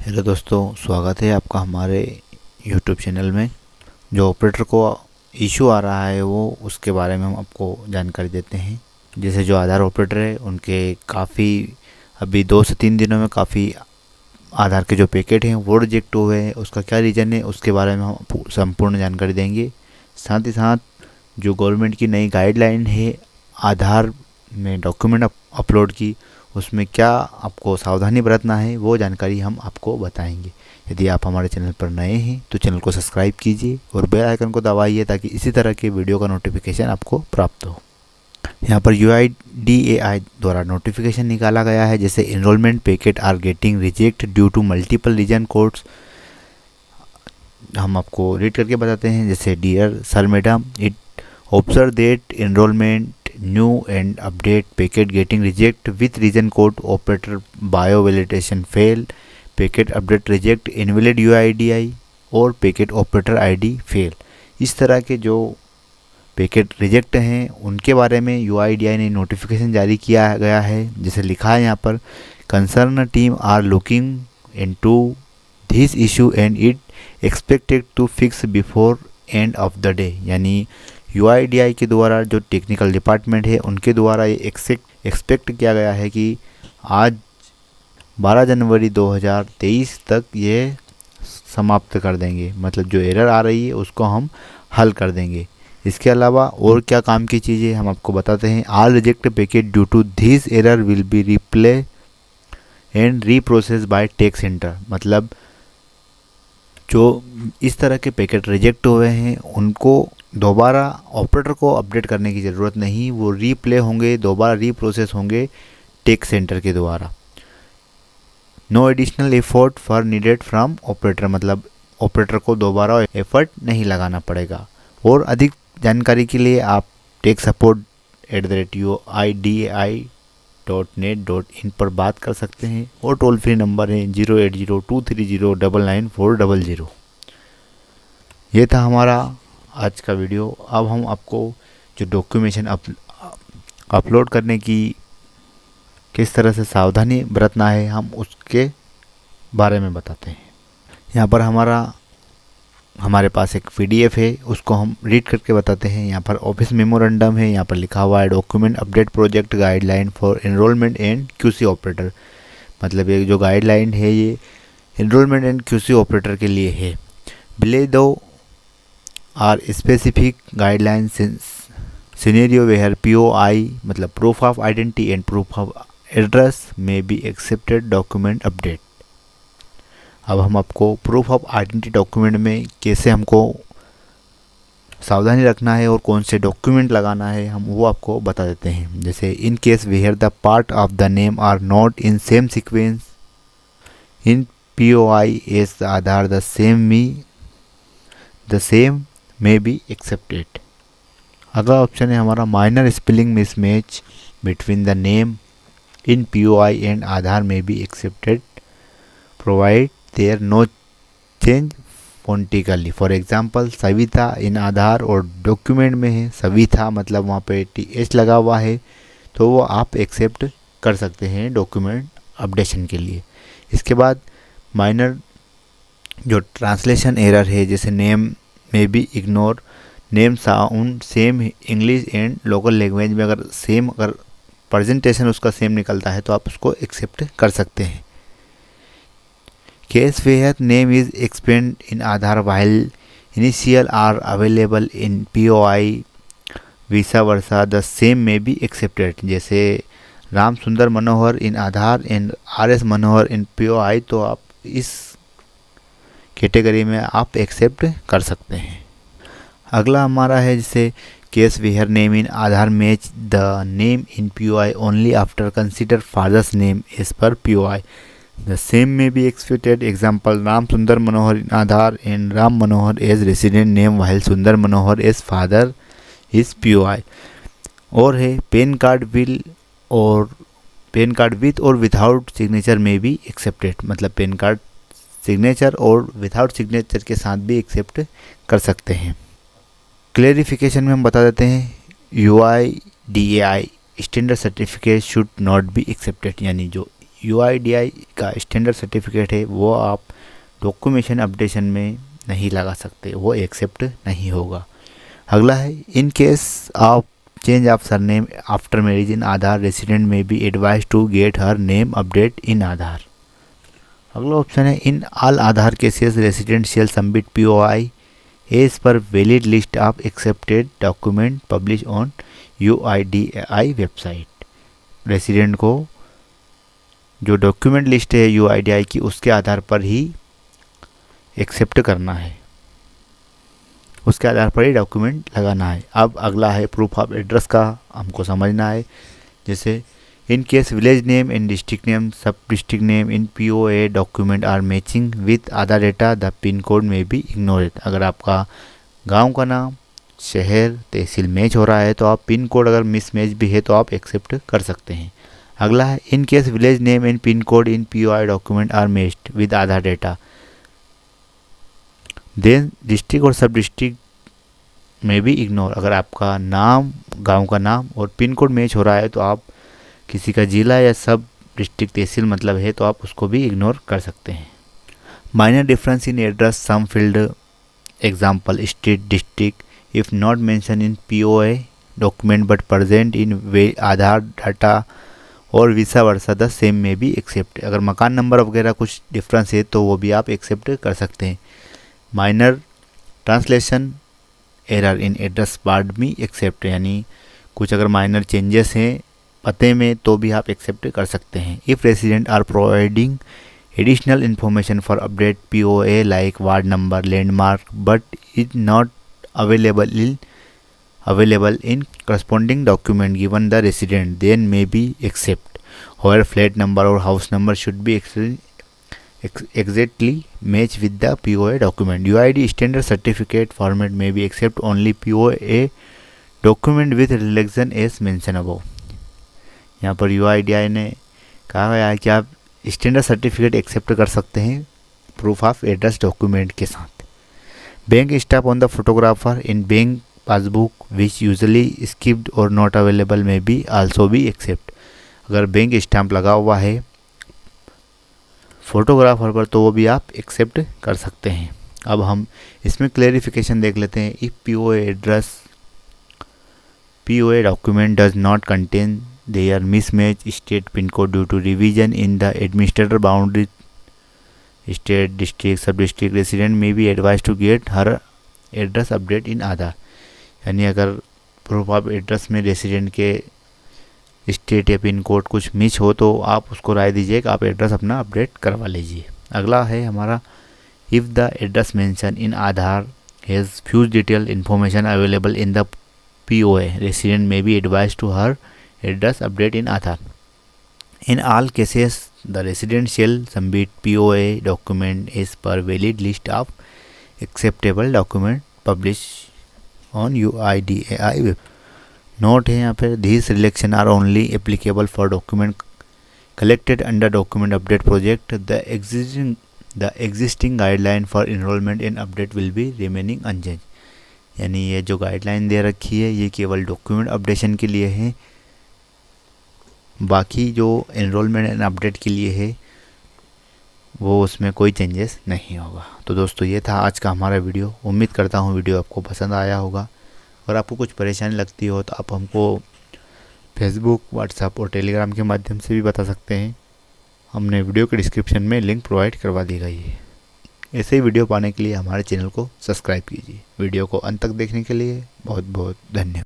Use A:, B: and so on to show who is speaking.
A: Hello दोस्तों, स्वागत है आपका हमारे यूट्यूब चैनल में। जो ऑपरेटर को इशू आ रहा है वो उसके बारे में हम आपको जानकारी देते हैं। जैसे जो आधार ऑपरेटर है उनके काफ़ी अभी 2 से 3 दिनों में काफ़ी आधार के जो पैकेट हैं वो रिजेक्ट हुए हैं। उसका क्या रीज़न है उसके बारे में हम संपूर्ण जानकारी देंगे। साथ ही साथ जो गवर्नमेंट की नई गाइडलाइन है आधार में डॉक्यूमेंट अपलोड की, उसमें क्या आपको सावधानी बरतना है वो जानकारी हम आपको बताएंगे। यदि आप हमारे चैनल पर नए हैं तो चैनल को सब्सक्राइब कीजिए और बेल आइकन को दबाइए ताकि इसी तरह के वीडियो का नोटिफिकेशन आपको प्राप्त हो। यहाँ पर UIDAI द्वारा नोटिफिकेशन निकाला गया है, जैसे enrolment packet are getting reject due to multiple reason codes. हम आपको रीड करके बताते हैं। जैसे dear sir madam, it observe that enrolment new and update packet getting reject with region code operator bio validation fail, packet update reject invalid UIDI और packet operator ID fail। इस तरह के जो पैकेट रिजेक्ट हैं उनके बारे में UIDI ने नोटिफिकेशन जारी किया गया है। जैसे लिखा है यहाँ पर, concern team are looking into this issue and it expected to fix before end of the day. यानी UIDI के द्वारा जो टेक्निकल डिपार्टमेंट है उनके द्वारा ये एक्सपेक्ट किया गया है कि आज 12 जनवरी 2023 तक ये समाप्त कर देंगे, मतलब जो एरर आ रही है उसको हम हल कर देंगे। इसके अलावा और क्या काम की चीज़ें हम आपको बताते हैं। All reject packet due to this error will be replay and reprocess by tech centre. मतलब जो इस तरह के पैकेट रिजेक्ट हुए हैं उनको दोबारा ऑपरेटर को अपडेट करने की ज़रूरत नहीं, वो रीप्ले होंगे, दोबारा रीप्रोसेस होंगे टेक सेंटर के द्वारा। No additional effort for needed from operator, मतलब ऑपरेटर को दोबारा एफर्ट नहीं लगाना पड़ेगा। और अधिक जानकारी के लिए आप techsupport@uidai.net.in पर बात कर सकते हैं और टोल फ्री नंबर है 08023099400। ये था हमारा आज का वीडियो। अब हम आपको जो डॉक्यूमेंटेशन अपलोड करने की किस तरह से सावधानी बरतना है हम उसके बारे में बताते हैं। यहाँ पर हमारे पास एक PDF है, उसको हम रीड करके बताते हैं। यहाँ पर ऑफिस मेमोरेंडम है, यहाँ पर लिखा हुआ है document update project guideline for enrolment and QC operator. मतलब ये जो गाइडलाइन है ये एनरोलमेंट एंड QC ऑपरेटर के लिए है। बिले दो are specific guideline scenario where POI मतलब proof of identity and proof of address में बी एक्सेप्टेड डॉक्यूमेंट अपडेट। अब हम आपको प्रूफ ऑफ आइडेंटिटी डॉक्यूमेंट में कैसे हमको सावधानी रखना है और कौन से डॉक्यूमेंट लगाना है हम वो आपको बता देते हैं। जैसे in case where the part of the name are not in same sequence in POI as the Aadhaar the same may be accepted. अगला ऑप्शन है हमारा minor spelling mismatch between the name in POI and Aadhaar may be accepted provided there no change phonetically. For example Savita in Aadhaar और document में है सविता, मतलब वहाँ पे TH लगा हुआ है, तो वो आप एक्सेप्ट कर सकते हैं डॉक्यूमेंट अपडेशन के लिए। इसके बाद माइनर जो ट्रांसलेशन एरर है, जैसे नेम में भी ignore name sound same English and local language में, अगर प्रेजेंटेशन उसका सेम निकलता है तो आप उसको एक्सेप्ट कर सकते हैं। Case where name is expand in Aadhaar while initial are available in POI vice versa the same may be accepted. जैसे Ram Sundar Manohar in Aadhaar and RS Manohar in POI, तो आप इस कैटेगरी में आप एक्सेप्ट कर सकते हैं। अगला हमारा है जैसे case where name in Aadhaar match the name in POI only after consider father's name as per POI the same may be expected. Example Ram Sundar Manohar in Aadhaar and Ram Manohar as resident name while Sundar Manohar as father is POI। और है PAN card with और without signature may be accepted, मतलब PAN card signature और without signature के साथ भी accept कर सकते हैं। क्लेरिफिकेशन में हम बता देते हैं UIDAI standard certificate should not be accepted, यानी जो UIDAI का स्टैंडर्ड सर्टिफिकेट है वो आप डॉक्यूमेंटेशन अपडेशन में नहीं लगा सकते, वो एक्सेप्ट नहीं होगा। अगला है in case of change of surname after marriage in Aadhaar resident may be advise to get her name update in Aadhaar. अगला ऑप्शन है in all Aadhaar cases resident shall submit POI as per valid list of accepted document publish on UIDAI website. Resident को जो document list है UIDAI की उसके आधार पर ही accept करना है, उसके आधार पर ही डॉक्यूमेंट लगाना है। अब अगला है प्रूफ ऑफ एड्रेस का हमको समझना है। जैसे in case village name and district name sub district name in POA document are matching with Aadhaar data the pin code may be ignored. अगर आपका गांव का नाम, शहर, तहसील मैच हो रहा है तो आप पिन कोड अगर मिस मैच भी है तो आप एक्सेप्ट कर सकते हैं। अगला है in case village name and pin code in POI document are matched with Aadhaar data then district और सब डिस्ट्रिक्ट में भी इग्नोर। अगर आपका नाम, गांव का नाम और पिन कोड मैच हो रहा है तो आप किसी का जिला या सब डिस्ट्रिक्ट तहसील मतलब है तो आप उसको भी इग्नोर कर सकते हैं। Minor difference in address some field example state district if not mention in POA document but present in Aadhaar data और विसा वर्सा द सेम में भी एक्सेप्ट। अगर मकान नंबर वगैरह कुछ डिफरेंस है तो वो भी आप एक्सेप्ट कर सकते हैं। Minor translation error in address part भी एक्सेप्ट, यानी कुछ अगर माइनर चेंजेस हैं पते में तो भी आप एक्सेप्ट कर सकते हैं। If resident are providing additional information for update POA like ward number, landmark but is not available in corresponding document given the resident then may be accept. However, flat number or house number should be exactly match with the POA document. UID standard certificate format may be accept only POA document with relation as mentioned above. यहाँ पर UIDAI ने कहा है कि आप standard certificate accept कर सकते हैं प्रूफ ऑफ एड्रेस डॉक्यूमेंट के साथ। Bank staff on the photographer in bank passbook which usually skipped और नॉट अवेलेबल में भी आल्सो भी एक्सेप्ट। अगर बैंक स्टाम्प लगा हुआ है फोटोग्राफर पर तो वो भी आप एक्सेप्ट कर सकते हैं। अब हम इसमें क्लेरिफिकेशन देख लेते हैं। If POA document does not contain there mismatch state pin code due to revision in the administrator boundary state district sub district resident may be advise to get her address update in Aadhaar. यानी अगर proof of address में resident के state या pin code कुछ miss हो तो आप उसको राय दीजिए कि आप एड्रेस अपना अपडेट करवा लीजिए। अगला है हमारा if the address mention in Aadhaar has fuse detail information available in the POA resident may be advise to her address update in Aadhaar. In all cases the resident shall submit POA document as per valid list of acceptable document publish on UIDAI web. Note है यहाँ पे these relaxation are only applicable for document collected under document update project the existing guideline for enrolment in update will be remaining unchange. यानी ये जो guideline दे रखी है ये केवल डॉक्यूमेंट अपडेशन के लिए है, बाकी जो इनरोलमेंट एंड अपडेट के लिए है वो उसमें कोई चेंजेस नहीं होगा। तो दोस्तों ये था आज का हमारा वीडियो। उम्मीद करता हूँ वीडियो आपको पसंद आया होगा। अगर आपको कुछ परेशानी लगती हो तो आप हमको फेसबुक, व्हाट्सएप और टेलीग्राम के माध्यम से भी बता सकते हैं। हमने वीडियो के डिस्क्रिप्शन में लिंक प्रोवाइड करवा दी गई है। ऐसे ही वीडियो पाने के लिए हमारे चैनल को सब्सक्राइब कीजिए। वीडियो को अंत तक देखने के लिए बहुत बहुत धन्यवाद।